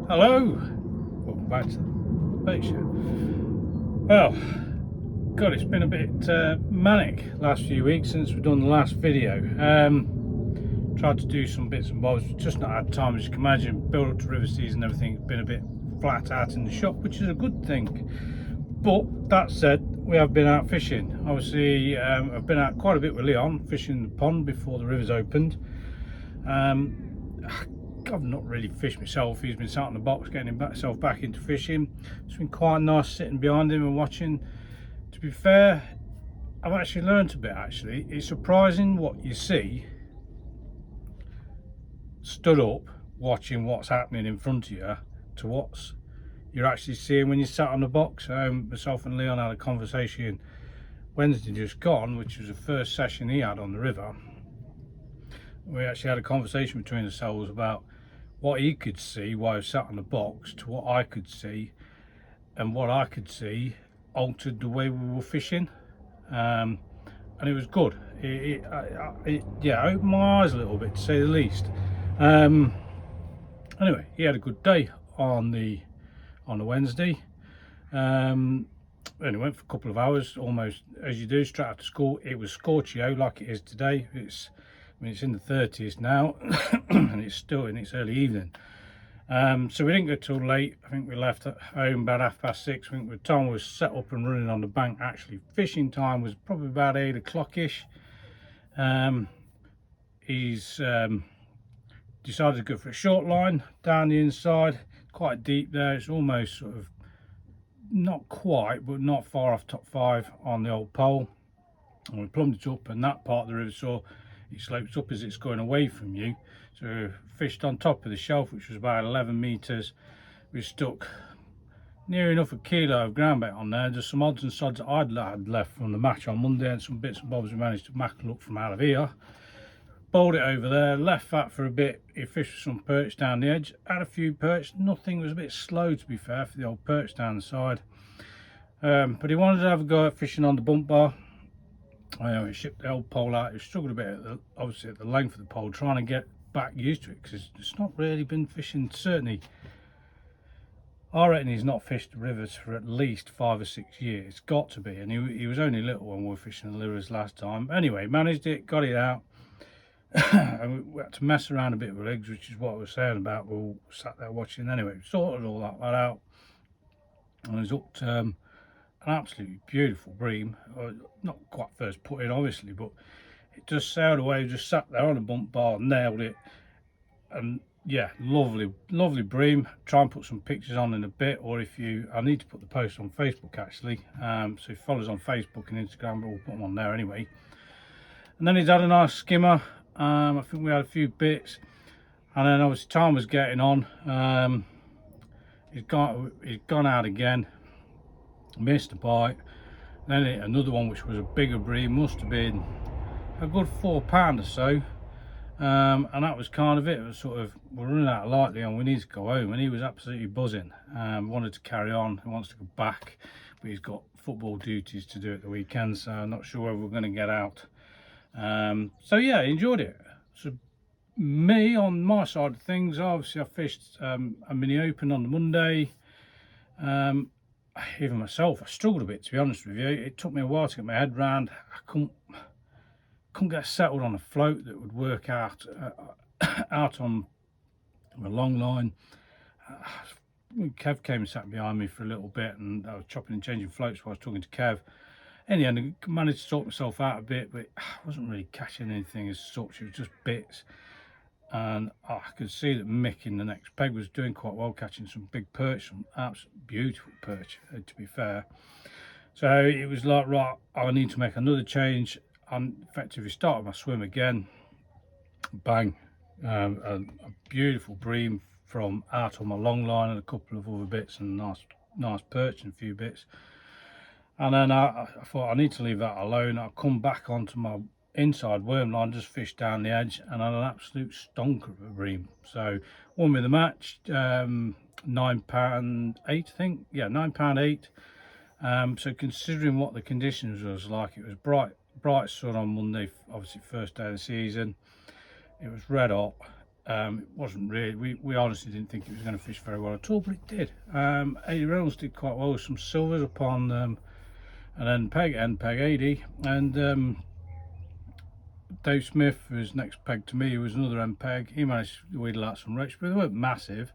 Hello, welcome back to the bait show. Well, God, it's been a bit manic last few weeks since we've done the last video. Tried to do some bits and bobs, just not had time. As you can imagine, build up to river season, everything's been a bit flat out in the shop, which is a good thing. But that said, we have been out fishing. Obviously, I've been out quite a bit with Leon, fishing the pond before the rivers opened. I've not really fished myself. He's been sat on the box getting himself back into fishing. It's been quite nice sitting behind him and watching. To be fair, I've actually learned a bit. Actually, it's surprising what you see stood up watching what's happening in front of you to what's you're actually seeing when you sat on the box. Myself and Leon had a conversation Wednesday just gone, which was the first session he had on the river. We actually had a conversation between ourselves about what he could see while he sat on the box to what I could see, and what I could see altered the way we were fishing, and it was good. Yeah, opened my eyes a little bit, to say the least. Anyway, he had a good day on the Wednesday. Only went for a couple of hours, almost as you do straight after school. It was scorchio like it is today. It's in the 30s now and it's still in its early evening. So we didn't go till late. I think we left at home about 6:30. I think the time was set up and running on the bank. Actually, fishing time was probably about 8 o'clock-ish. He's decided to go for a short line down the inside, quite deep there. It's almost sort of, not quite, but not far off top 5 on the old pole. And we plumbed it up, and that part of the river saw it slopes up as it's going away from you. So fished on top of the shelf, which was about 11 meters. We stuck near enough a kilo of ground bait on there. Just some odds and sods that I'd had left from the match on Monday, and some bits and bobs we managed to mackle up from out of here. Bowled it over there, left that for a bit. He fished for some perch down the edge, had a few perch. Nothing, was a bit slow, to be fair, for the old perch down the side. But he wanted to have a go at fishing on the bump bar. He shipped the old pole out. He struggled a bit obviously at the length of the pole, trying to get back used to it, because it's not really been fishing. Certainly I reckon he's not fished the rivers for at least 5 or 6 years. It's got to be. And he was only little when we were fishing the rivers last time. Anyway, managed it, got it out. And we had to mess around a bit with legs, which is what I was saying about. We all sat there watching. Anyway, sorted all that out, and he's hooked an absolutely beautiful bream. Not quite first put in, obviously, but it just sailed away. Just sat there on a bump bar, nailed it. And yeah, lovely bream. Try and put some pictures on in a bit, or I need to put the post on Facebook actually. So if you follow us on Facebook and Instagram, but we'll put them on there anyway. And then he's had a nice skimmer. I think we had a few bits, and then obviously time was getting on. He's gone out again, missed a bite. Then another one, which was a bigger bream, must have been a good £4 or so. And that was kind of it. It was sort of, we're running out of light, Leon, we need to go home. And he was absolutely buzzing. Wanted to carry on, he wants to go back, but he's got football duties to do at the weekend, so I'm not sure whether we're going to get out. So yeah, enjoyed it. So me, on my side of things, obviously I fished a mini open on the Monday. Even myself, I struggled a bit, to be honest with you. It took me a while to get my head round. I couldn't get settled on a float that would work out on a long line. Kev came and sat behind me for a little bit, and I was chopping and changing floats while I was talking to Kev. In the end, I managed to sort myself out a bit, but I wasn't really catching anything as such. It was just bits. And I could see that Mick in the next peg was doing quite well, catching some big perch, some absolutely beautiful perch, to be fair. So it was like, right, I need to make another change. And effectively started my swim again. Bang. A beautiful bream from out on my long line, and a couple of other bits, and nice perch and a few bits. And then I thought I need to leave that alone. I'll come back onto my inside worm line, just fish down the edge, and had an absolute stonker of a bream. So won me the match, £9.8, I think. Yeah, £9.8. So considering what the conditions was like, it was bright sun on Monday, obviously first day of the season. It was red hot. It wasn't really, we honestly didn't think it was going to fish very well at all, but it did. 80 Reynolds did quite well with some silvers upon an end peg 80, and Dave Smith, who's next peg to me, was another end peg. He managed to wheedle out some roach, but they weren't massive.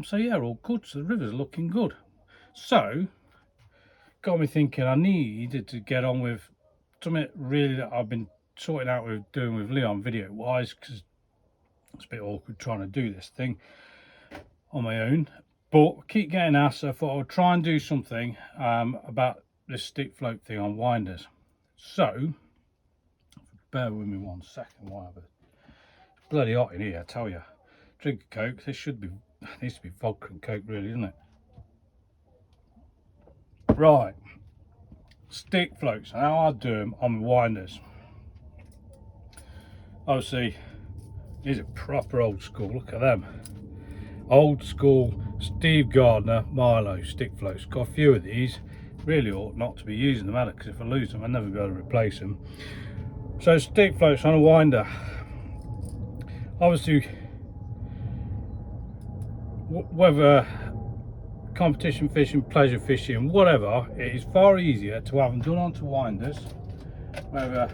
So yeah, all good. So the river's looking good. So got me thinking I needed to get on with something really that I've been sorting out with doing with Leon video wise, because it's a bit awkward trying to do this thing on my own, but I keep getting asked. So I thought I would try and do something about this stick float thing on winders. So bear with me 1 second while it's bloody hot in here, I tell you. Drink a Coke. This needs to be vodka and Coke really, isn't it? Right, stick floats, how I do them on my winders. Obviously these are proper old school, look at them. Old school Steve Gardner Milo stick floats. Got a few of these. Really ought not to be using them, because if I lose them I'll never be able to replace them. So stick floats on a winder. Obviously, whether competition fishing, pleasure fishing, whatever, it is far easier to have them done onto winders. Whether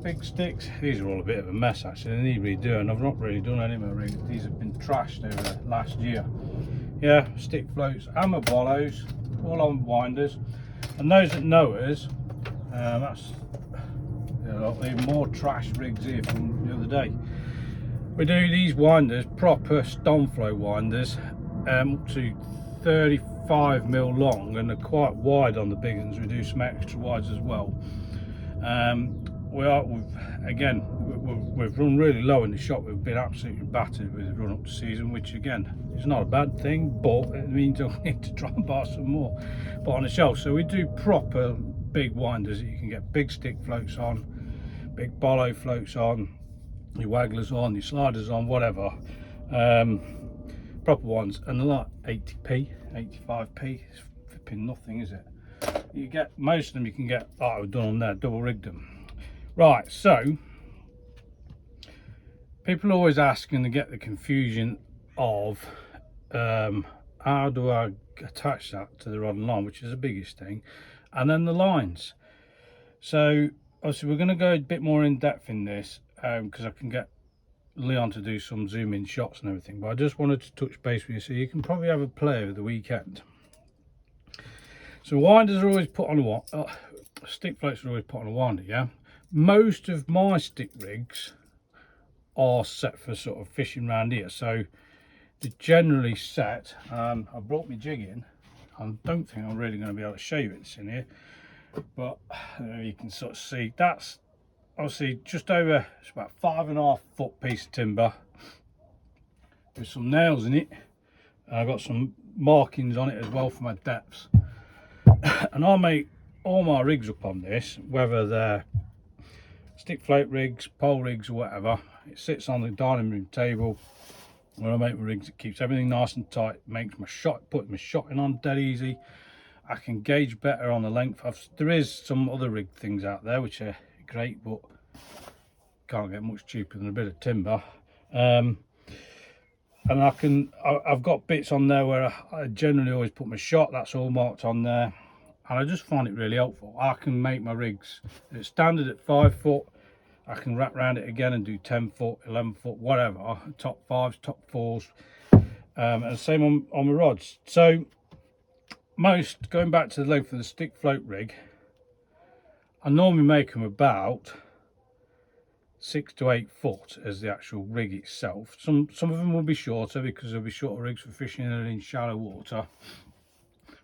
big sticks, these are all a bit of a mess actually, they need redoing. I've not really done any of my rigs, these have been trashed over the last year. Yeah, stick floats and my bollos, all on winders. And those that know us, that's even more trash rigs here from the other day. We do these winders, proper Stoneflow winders, to 35mm long, and they're quite wide on the big ones. We do some extra wides as well. We've run really low in the shop. We've been absolutely battered with the run up to season, which again is not a bad thing, but it means I need to try and buy some more, but on the shelf. So we do proper big winders that you can get big stick floats on, big bollo floats on, your wagglers on, your sliders on, whatever. Proper ones, and they're like 80p, 85p. It's flipping nothing, is it? You get most of them, you can get, like I've done on there, double rigged them. Right, so people are always asking to get the confusion of how do I attach that to the rod and line, which is the biggest thing, and then the lines. So obviously we're going to go a bit more in depth in this, because I can get Leon to do some zoom in shots and everything, but I just wanted to touch base with you so you can probably have a play over the weekend. So winders are always put on a stick floats are always put on a winder, yeah. Most of my stick rigs are set for sort of fishing around here, so they're generally set. I brought my jig in. I don't think I'm really going to be able to show you it's in here, but you can sort of see that's obviously just over, it's about 5.5 foot piece of timber with some nails in it, and I've got some markings on it as well for my depths. And I make all my rigs up on this, whether they're stick float rigs, pole rigs or whatever. It sits on the dining room table where I make my rigs. It keeps everything nice and tight, makes my shot, put my shotting on dead easy. I can gauge better on the length. There is some other rig things out there which are great, but can't get much cheaper than a bit of timber. And I've got bits on there where I generally always put my shot, that's all marked on there, and I just find it really helpful. I can make my rigs, it's standard at 5 foot, I can wrap around it again and do 10 foot, 11 foot, whatever, top 5s, top 4s, and the same on my rods. So most, going back to the length of the stick float rig, I normally make them about 6 to 8 foot as the actual rig itself. Some of them will be shorter because there'll be shorter rigs for fishing in shallow water,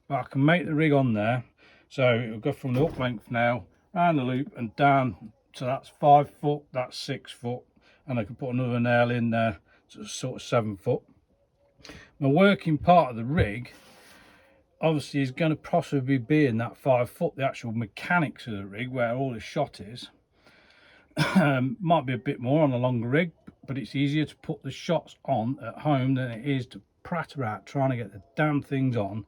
but I can make the rig on there so it'll go from the up length now round the loop and down. So that's 5 foot, that's 6 foot, and I can put another nail in there, so it's sort of 7 foot. My working part of the rig obviously is going to possibly be in that 5 foot, the actual mechanics of the rig where all the shot is. Might be a bit more on a longer rig, but it's easier to put the shots on at home than it is to pratter out trying to get the damn things on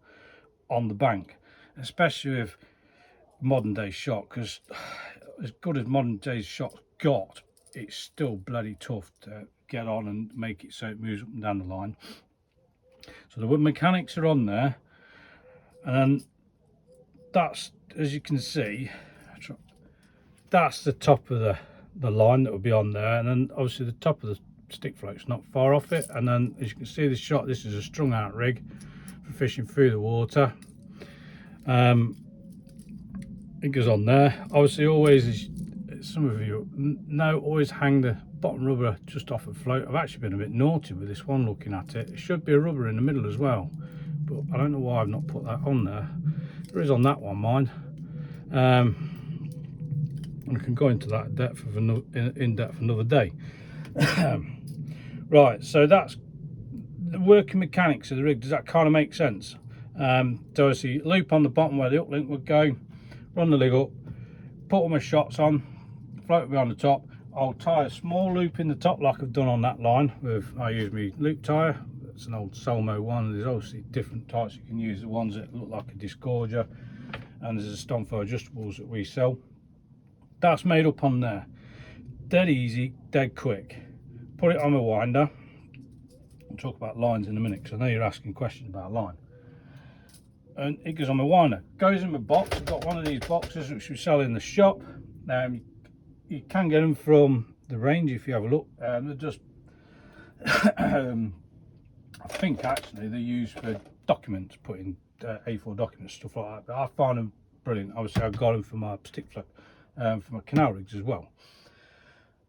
the bank, especially with modern day shot, because as good as modern day shots got, it's still bloody tough to get on and make it so it moves up and down the line. So the mechanics are on there, and then that's, as you can see, that's the top of the line that will be on there, and then obviously the top of the stick float's not far off it. And then as you can see, this shot, this is a strung out rig for fishing through the water. It goes on there. Obviously, always, as some of you know, always hang the bottom rubber just off a float. I've actually been a bit naughty with this one looking at it. It should be a rubber in the middle as well, but I don't know why I've not put that on there. There is on that one, mine. I can go into that depth of in depth another day. Right, so that's the working mechanics of the rig. Does that kind of make sense? So obviously, loop on the bottom where the uplink would go, run the leg up, put all my shots on, float me on the top. I'll tie a small loop in the top like I've done on that line. I use my loop tire. It's an old Solmo one. There's obviously different types you can use. The ones that look like a disgorger, and there's a Stonfo adjustables that we sell. That's made up on there. Dead easy, dead quick. Put it on my winder. I'll talk about lines in a minute because I know you're asking questions about line. And it goes on my winder. Goes in my box. I've got one of these boxes which we sell in the shop. You can get them from the range if you have a look. They're just, I think actually they're used for documents, putting A4 documents, stuff like that. But I find them brilliant. Obviously, I've got them for my stick float, for my canal rigs as well.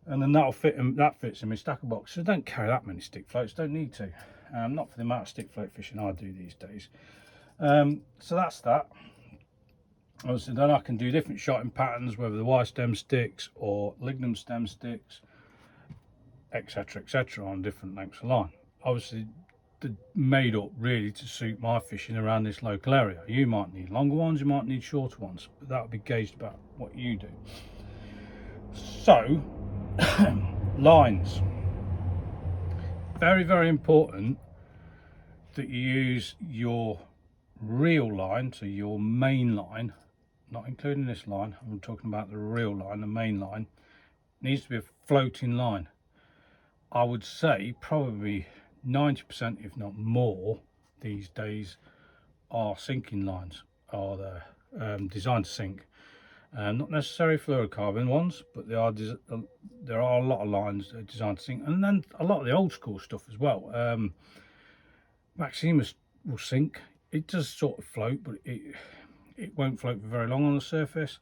And then that'll fit in, that fits in my stacker box. So don't carry that many stick floats, don't need to. Not for the amount of stick float fishing I do these days. So that's that. Obviously then I can do different shotting patterns, whether the wire stem sticks or lignum stem sticks, etc, on different lengths of line. Obviously they're made up really to suit my fishing around this local area. You might need longer ones, you might need shorter ones, but that'll be gauged about what you do. So lines, very, very important that you use your reel line, so your main line, not including this line, I'm talking about the reel line. The main line needs to be a floating line. I would say probably 90%, if not more, these days are sinking lines, are designed to sink. Not necessarily fluorocarbon ones, but there are a lot of lines that are designed to sink, and then a lot of the old school stuff as well. Maximus will sink. It does sort of float, but it won't float for very long on the surface.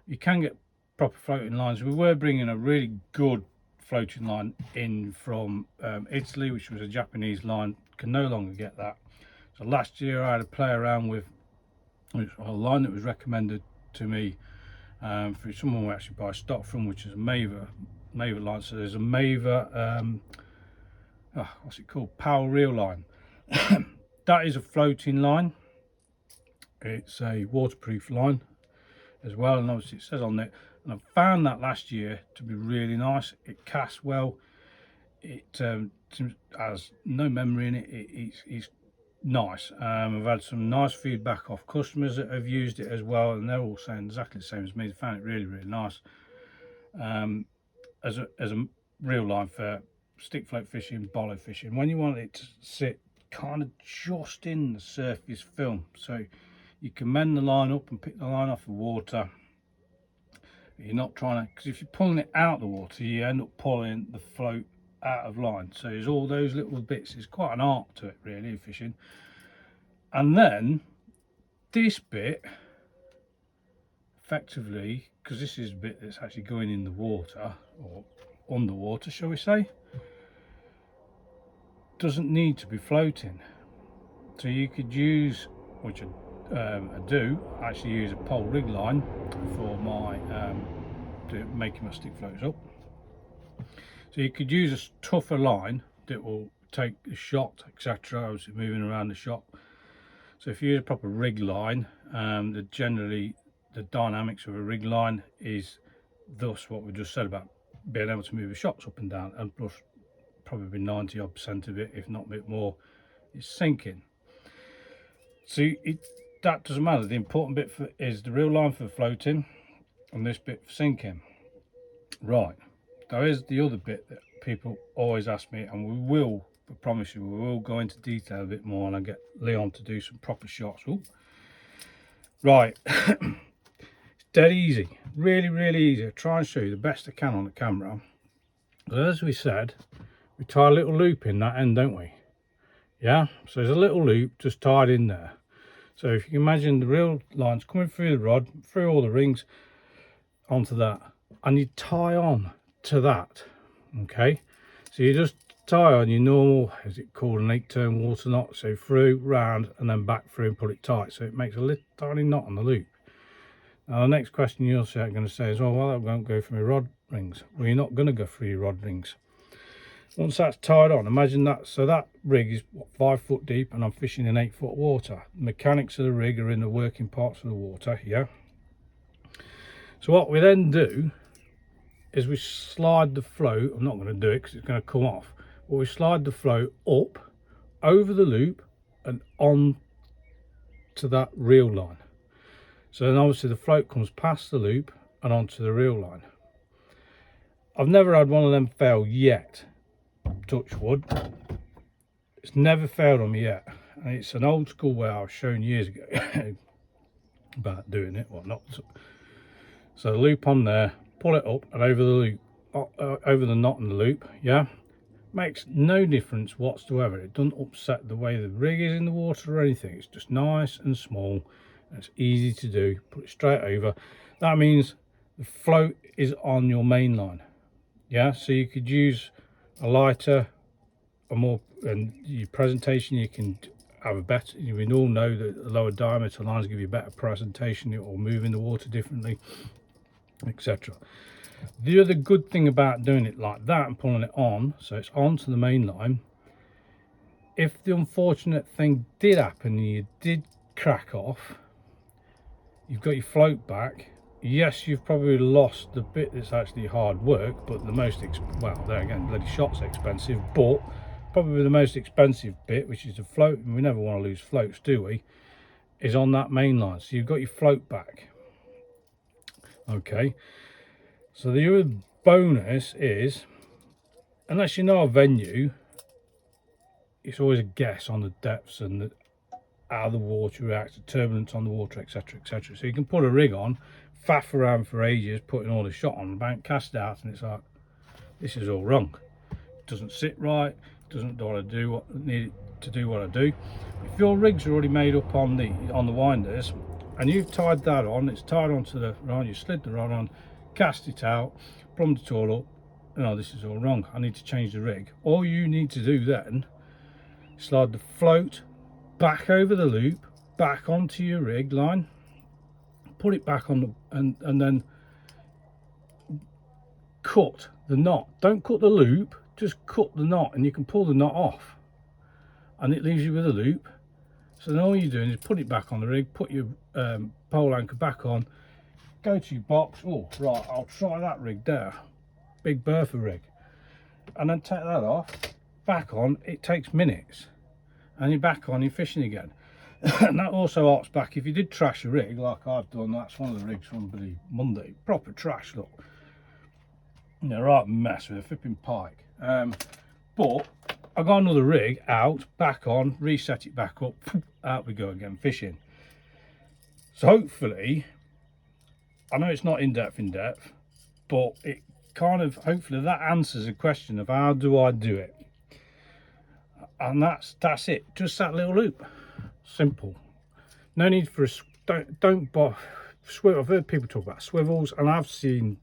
You can get proper floating lines. We were bringing a really good floating line in from Italy, which was a Japanese line. Can no longer get that. So last year I had to play around with a line that was recommended to me through someone we actually buy stock from, which is a Maver line. So there's a Maver, what's it called, Power Reel line. That is a floating line. It's a waterproof line as well, and obviously it says on it, and I found that last year to be really nice. It casts well, it has no memory in it. It's nice. I've had some nice feedback off customers that have used it as well, and they're all saying exactly the same as me. They found it really, really nice as a reel line for stick float fishing, bollo fishing, when you want it to sit kind of just in the surface film, so you can mend the line up and pick the line off the water. You're not trying to, because if you're pulling it out of the water, you end up pulling the float out of line. So there's all those little bits. It's quite an art to it really, fishing. And then this bit, effectively, because this is a bit that's actually going in the water, or underwater shall we say, doesn't need to be floating. So you could use, which I do actually use a pole rig line for my making my stick floats up. So you could use a tougher line that will take the shot, etc. Obviously moving around the shot. So if you use a proper rig line, generally the dynamics of a rig line is thus what we just said about being able to move the shots up and down, and plus probably 90% of it, if not a bit more, is sinking. So that doesn't matter. The important bit is the reel line for floating and this bit for sinking. Right, there is the other bit that people always ask me, and we will, I promise you, we will go into detail a bit more, and I'll get Leon to do some proper shots. Ooh. Right. It's dead easy, really easy. I'll try and show you the best I can on the camera. But as we said, we tie a little loop in that end, don't we? Yeah, so there's a little loop just tied in there. So if you can imagine the reel lines coming through the rod, through all the rings onto that, and you tie on to that. Okay, so you just tie on your normal, is it called an 8-turn water knot, so through, round, and then back through and pull it tight, so it makes a little tiny knot on the loop. Now the next question you're going to say is, well, that won't go through my rod rings. Well, you're not going to go through your rod rings. Once that's tied on, imagine that, so that rig is what, 5 foot deep, and I'm fishing in 8 foot water. The mechanics of the rig are in the working parts of the water, yeah. So what we then do is we slide the float. I'm not going to do it because it's going to come off, but we slide the float up over the loop and on to that reel line. So then obviously the float comes past the loop and onto the reel line. I've never had one of them fail yet, touch wood. It's never failed on me yet, and it's an old school way I was shown years ago about doing it. Well, not so the loop on there, pull it up and over the loop, over the knot in the loop, yeah, makes no difference whatsoever. It doesn't upset the way the rig is in the water or anything. It's just nice and small, and it's easy to do. Put it straight over. That means the float is on your main line, yeah, so you could use a lighter, a more, and your presentation, you can have a better, we all know that the lower diameter lines give you a better presentation, it will move in the water differently, etc. The other good thing about doing it like that and pulling it on, so it's onto the main line, if the unfortunate thing did happen and you did crack off, you've got your float back. Yes, you've probably lost the bit that's actually hard work, but the most, well, there again, bloody shot's expensive, but probably the most expensive bit, which is the float, and we never want to lose floats, do we, is on that main line. So you've got your float back. Okay, so the other bonus is, unless you know a venue, it's always a guess on the depths and how the water reacts, the turbulence on the water, etc, etc. So you can put a rig on, faff around for ages, putting all the shot on the bank, cast out, and it's like, this is all wrong. It doesn't sit right, doesn't do what I do, what need to do what I do. If your rig's already made up on the winders, and you've tied that on, it's tied onto the rod, you slid the rod on, cast it out, plumbed it all up, no, this is all wrong, I need to change the rig. All you need to do then, slide the float back over the loop, back onto your rig line, put it back on the, and then cut the knot. Don't cut the loop, just cut the knot, and you can pull the knot off, and it leaves you with a loop. So then all you're doing is put it back on the rig, put your pole anchor back on, go to your box. Oh right, I'll try that rig there, big Bertha rig, and then take that off, back on. It takes minutes, and you're back on, you're fishing again. And that also arcs back if you did trash a rig like I've done. That's one of the rigs from bloody Monday, proper trash, look, you know, right mess with a flipping pike. But I got another rig out, back on, reset it back up, out we go again fishing. So hopefully, I know it's not in depth, but it kind of, hopefully that answers the question of how do I do it. And that's it, just that little loop, simple. No need for a, don't buy swivel. I've heard people talk about swivels, and I've seen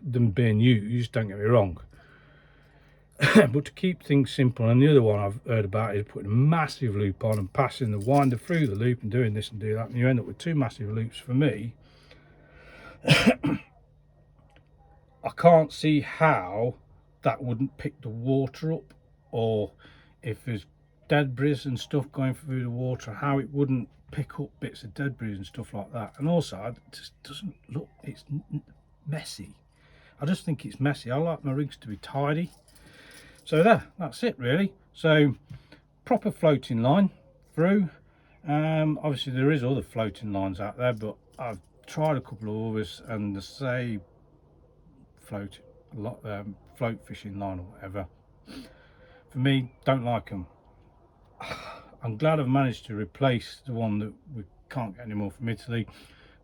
them being used, don't get me wrong. But to keep things simple, and the other one I've heard about is putting a massive loop on and passing the winder through the loop and doing this and do that, and you end up with 2 massive loops. For me, I can't see how that wouldn't pick the water up, or if there's debris and stuff going through the water, how it wouldn't pick up bits of debris and stuff like that. And also, it just doesn't look, it's messy. I just think it's messy. I like my rigs to be tidy. So that's it really. So proper floating line through. Obviously there is other floating lines out there, but I've tried a couple of others and they say float float fishing line or whatever. For me, don't like them. I'm glad I've managed to replace the one that we can't get anymore from Italy.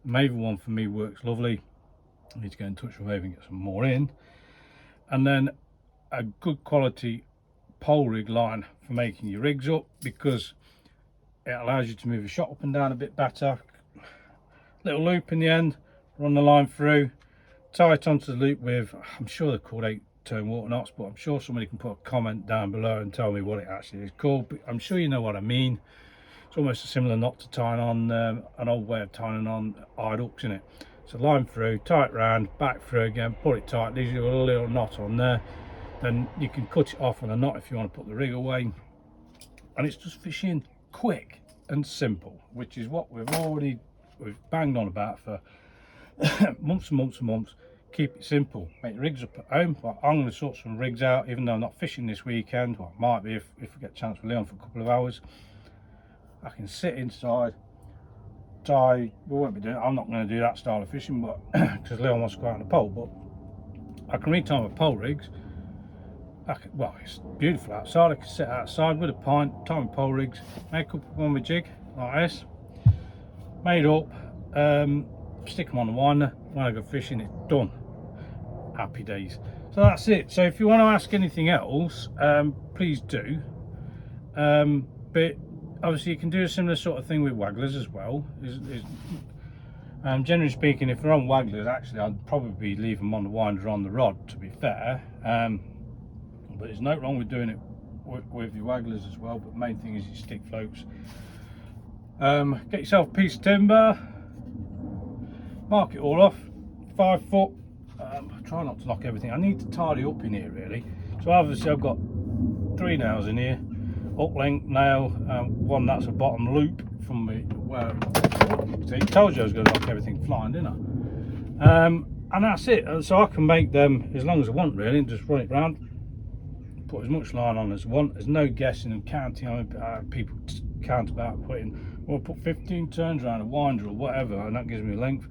The Maven one for me works lovely. I need to get in touch with Maven and get some more in. And then a good quality pole rig line for making your rigs up, because it allows you to move your shot up and down a bit better. Little loop in the end, run the line through, tie it onto the loop with, I'm sure they're called 8-tone water knots, but I'm sure somebody can put a comment down below and tell me what it actually is called. But I'm sure you know what I mean. It's almost a similar knot to tying on an old way of tying on eyed hooks in it. So line through, tie it round, back through again, pull it tight, leaves you a little knot on there. Then you can cut it off on a knot if you want to put the rig away. And it's just fishing quick and simple, which is what we've banged on about for months and months and months. Keep it simple, make rigs up at home. Well, I'm going to sort some rigs out, even though I'm not fishing this weekend. Well, it might be if we get a chance with Leon for a couple of hours. I can sit inside, tie. We won't be doing, I'm not going to do that style of fishing, but because Leon wants to go out on the pole. But I can retie my pole rigs. Well, it's beautiful outside. I can sit outside with a pint, tie my pole rigs, make up one with jig like this, made up, stick them on the winder. When I go fishing, it's done. Happy days. So that's it. So if you want to ask anything else, please do. But obviously you can do a similar sort of thing with wagglers as well. Generally speaking, if they're on wagglers, actually I'd probably leave them on the winder on the rod, to be fair. But there's no wrong with doing it with your wagglers as well. But the main thing is your stick floats. Get yourself a piece of timber, mark it all off, 5 foot. Try not to knock everything. I need to tidy up in here really. So obviously I've got 3 nails in here, up length nail, one that's a bottom loop from me. Where see, told you I was going to knock everything flying, didn't I? And that's it. And so I can make them as long as I want really, and just run it round. Put as much line on as I want. There's no guessing and counting. I mean, people count about putting, well, put 15 turns around a winder or whatever, and that gives me length.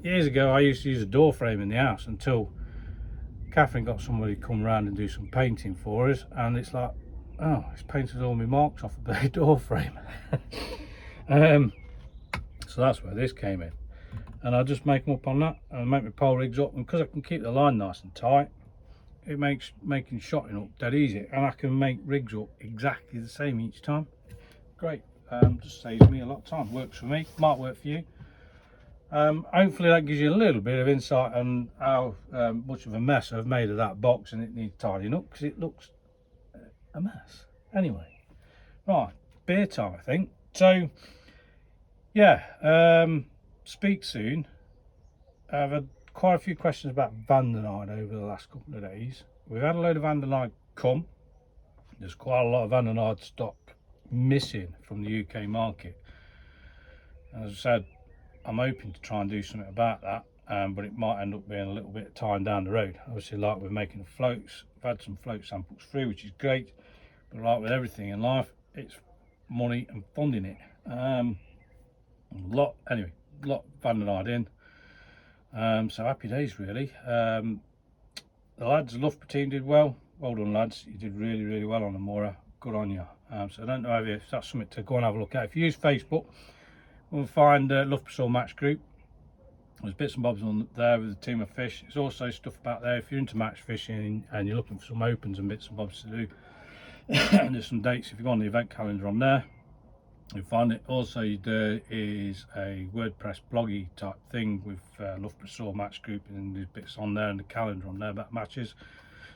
Years ago I used to use a door frame in the house until Catherine got somebody to come around and do some painting for us, and it's like, oh, it's painted all my marks off the door frame. So that's where this came in, and I just make them up on that and make my pole rigs up, and because I can keep the line nice and tight, it makes making shotting up dead easy, and I can make rigs up exactly the same each time. Great. Just saves me a lot of time. Works for me, might work for you. Hopefully that gives you a little bit of insight on how much of a mess I've made of that box, and it needs tidying up because it looks a mess. Anyway, right, beer time I think. So yeah, speak soon. I've had quite a few questions about Vandenide over the last couple of days. We've had a load of Vandenide come. There's quite a lot of Vandenide stock missing from the UK market. As I said, I'm hoping to try and do something about that, but it might end up being a little bit of time down the road. Obviously, like we're making floats, I've had some float samples through, which is great, but like with everything in life, it's money and funding it. A lot of Vandenide in, so happy days really. The lads, the Loughborough team did well done lads, you did really well on the Mora, good on you. So I don't know if that's something to go and have a look at. If you use Facebook, we'll find Loughborough Soar match group. There's bits and bobs on there with a team of fish. There's also stuff about there if you're into match fishing and you're looking for some opens and bits and bobs to do. And there's some dates if you go on the event calendar on there. You'll find it. Also there is a WordPress bloggy type thing with Loughborough Soar match group, and there's bits on there and the calendar on there about matches,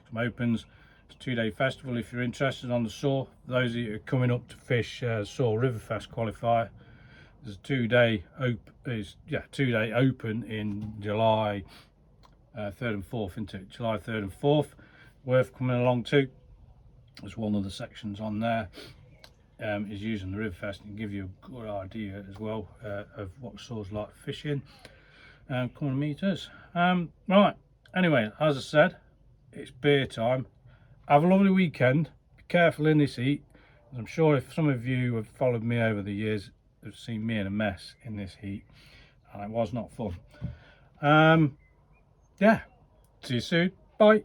some opens. It's a 2-day festival if you're interested on the Soar. Those of you who are coming up to fish Soar Riverfest qualifier, there's a 2-day open in July 3rd and 4th, isn't it? July 3rd and 4th, worth coming along to. There's one of the sections on there is using the Riverfest and give you a good idea as well of what Soar's like fishing. Come and meet us. Right, anyway, as I said, it's beer time. Have a lovely weekend. Be careful in this heat. I'm sure if some of you have followed me over the years have seen me in a mess in this heat, and it was not fun. Yeah, see you soon. Bye.